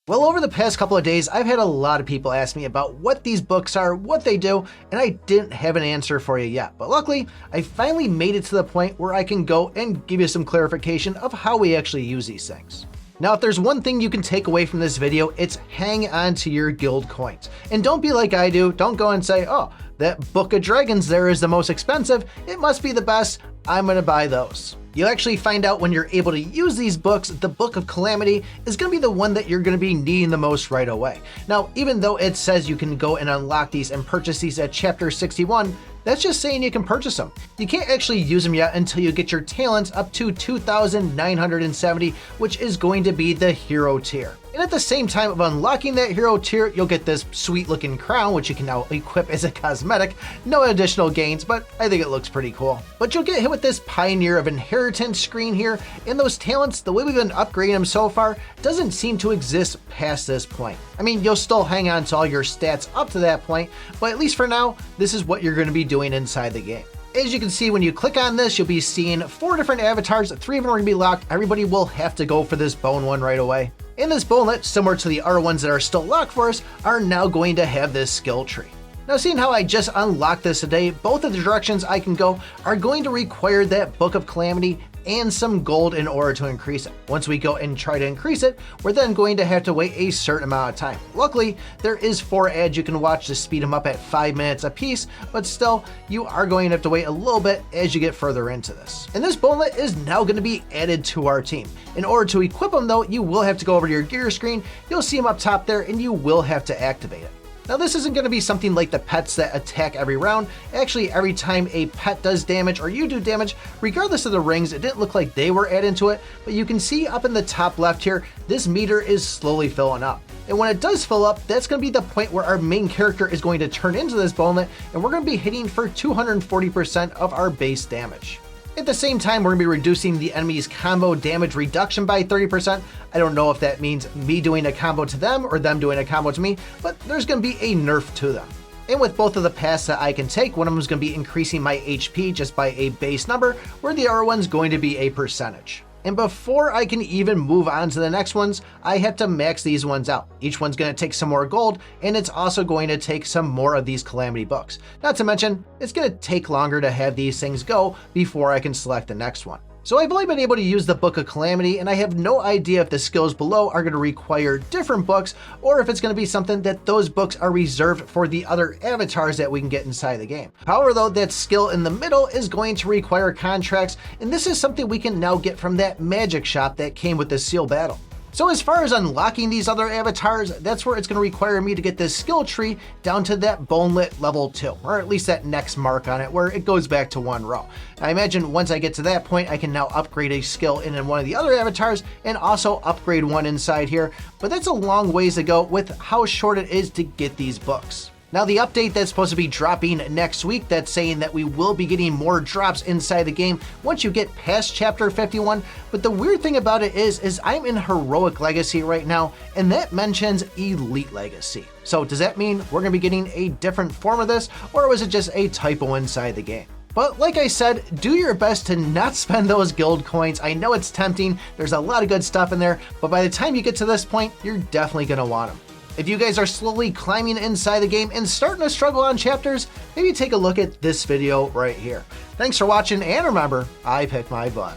Well, over the past couple of days, I've had a lot of people ask me about what these books are, what they do, and I didn't have an answer for you yet. But luckily, I finally made it to the point where I can go and give you some clarification of how we actually use these things. Now, if there's one thing you can take away from this video, it's hang on to your guild coins. And don't be like I do, don't go and say, oh, that Book of Dragons there is the most expensive, it must be the best, I'm gonna buy those. You'll actually find out when you're able to use these books, the Book of Calamity is going to be the one that you're going to be needing the most right away. Now, even though it says you can go and unlock these and purchase these at chapter 61, that's just saying you can purchase them. You can't actually use them yet until you get your talents up to 2,970, which is going to be the hero tier. And at the same time of unlocking that hero tier, you'll get this sweet looking crown, which you can now equip as a cosmetic. No additional gains, but I think it looks pretty cool. But you'll get hit with this Pioneer of Inheritance screen here, and those talents, the way we've been upgrading them so far, doesn't seem to exist past this point. I mean, you'll still hang on to all your stats up to that point, but at least for now, this is what you're going to be doing inside the game. As you can see, when you click on this, you'll be seeing 4 different avatars. 3 of them are going to be locked. Everybody will have to go for this bone one right away. And this bonelet, similar to the other ones that are still locked for us, are now going to have this skill tree. Now, seeing how I just unlocked this today, both of the directions I can go are going to require that Book of Calamity and some gold in order to increase it. Once we go and try to increase it, we're then going to have to wait a certain amount of time. Luckily, there is 4 ads you can watch to speed them up at 5 minutes a piece, but still, you are going to have to wait a little bit as you get further into this. And this bonelet is now going to be added to our team. In order to equip them though, you will have to go over to your gear screen, you'll see them up top there, and you will have to activate it. Now, this isn't going to be something like the pets that attack every round. Actually, every time a pet does damage or you do damage, regardless of the rings, it didn't look like they were added to it, but you can see up in the top left here, this meter is slowly filling up. And when it does fill up, that's going to be the point where our main character is going to turn into this bonelet, and we're going to be hitting for 240% of our base damage. At the same time, we're going to be reducing the enemy's combo damage reduction by 30%. I don't know if that means me doing a combo to them or them doing a combo to me, but there's going to be a nerf to them. And with both of the paths that I can take, one of them is going to be increasing my HP just by a base number, where the other one's going to be a percentage. And before I can even move on to the next ones, I have to max these ones out. Each one's going to take some more gold, and it's also going to take some more of these Calamity books. Not to mention, it's going to take longer to have these things go before I can select the next one. So I've only been able to use the Book of Calamity, and I have no idea if the skills below are going to require different books, or if it's going to be something that those books are reserved for the other avatars that we can get inside the game. However, though, that skill in the middle is going to require contracts, and this is something we can now get from that magic shop that came with the seal battle. So as far as unlocking these other avatars, that's where it's going to require me to get this skill tree down to that bonelet level 2, or at least that next mark on it where it goes back to 1 row. I imagine once I get to that point, I can now upgrade a skill in one of the other avatars and also upgrade one inside here, but that's a long ways to go with how short it is to get these books. Now, the update that's supposed to be dropping next week, that's saying that we will be getting more drops inside the game once you get past chapter 51. But the weird thing about it is I'm in Heroic Legacy right now, and that mentions Elite Legacy. So does that mean we're going to be getting a different form of this, or was it just a typo inside the game? But like I said, do your best to not spend those guild coins. I know it's tempting, there's a lot of good stuff in there, but by the time you get to this point, you're definitely going to want them. If you guys are slowly climbing inside the game and starting to struggle on chapters, maybe take a look at this video right here. Thanks for watching, and remember, I pick my butt.